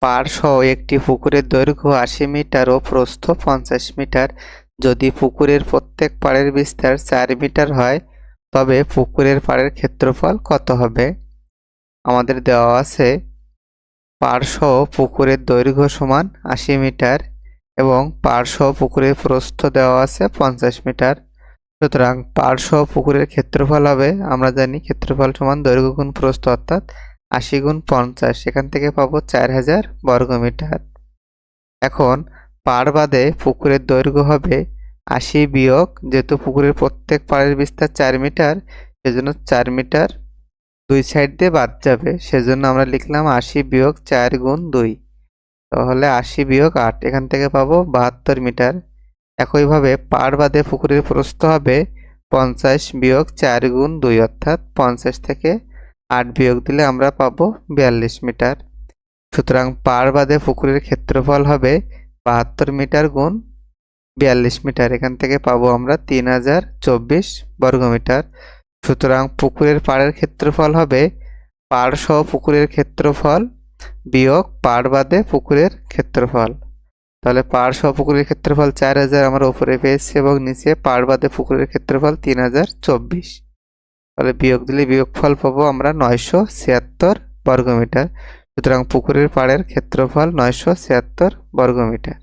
পাড় সহ একটি পুকুরের দৈর্ঘ্য ৮০ মিটার ও প্রস্থ ৫০ মিটার। যদি পুকুরের প্রত্যেক পাড়ের বিস্তার ৪ মিটার হয় তবে পুকুরের পাড়ের ক্ষেত্রফল কত হবে? আমাদের দেওয়া আছে পাড় সহ পুকুরের দৈর্ঘ্য সমান ৮০ মিটার এবং পাড় সহ পুকুরের প্রস্থ দেওয়া আছে ৫০ মিটার। সুতরাং পাড় সহ পুকুরের ক্ষেত্রফল হবে, আমরা জানি ক্ষেত্রফল সমান দৈর্ঘ্য গুণ প্রস্থ অর্থাৎ ৮০ গুণ ৫০, এখান থেকে পাবো ৪০০০ বর্গমিটার। এখন পাড় বাদে পুকুরের দৈর্ঘ্য হবে ৮০ বিয়োগ, যেহেতু পুকুরের প্রত্যেক পাড়ের বিস্তার ৪ মিটার সেজন্য ৪ মিটার দুই সাইড দিয়ে বাদ যাবে, সেজন্য আমরা লিখলাম ৮০ বিয়োগ ৪ গুণ ২, তাহলে ৮০ বিয়োগ ৮, এখান থেকে পাবো ৭২ মিটার। একইভাবে পাড় বাদে পুকুরের প্রস্থ হবে ৫০ বিয়োগ ৪ গুণ ২ অর্থাৎ ৫০ থেকে ৮ বিয়োগ দিলে আমরা পাবো ৪২ মিটার। সুতরাং পাড় বাদে পুকুরের ক্ষেত্রফল হবে ৭২ মিটার গুণ ৪২ মিটার, এখান থেকে পাবো আমরা ৩০২৪ বর্গমিটার। সুতরাং পুকুরের পাড়ের ক্ষেত্রফল হবে পাড় সহ পুকুরের ক্ষেত্রফল বিয়োগ পাড় বাদে পুকুরের ক্ষেত্রফল। তাহলে পাড় সহ পুকুরের ক্ষেত্রফল ৪০০০ আমরা উপরে পেয়েছি এবং নিচে পাড় বাদে পুকুরের ক্ষেত্রফল ৩০২৪। তাহলে বিয়োগ দিলে বিয়োগফল পাবো আমরা ৯৭৬ বর্গমিটার। সুতরাং পুকুরের পাড়ের ক্ষেত্রফল ৯৭৬ বর্গমিটার।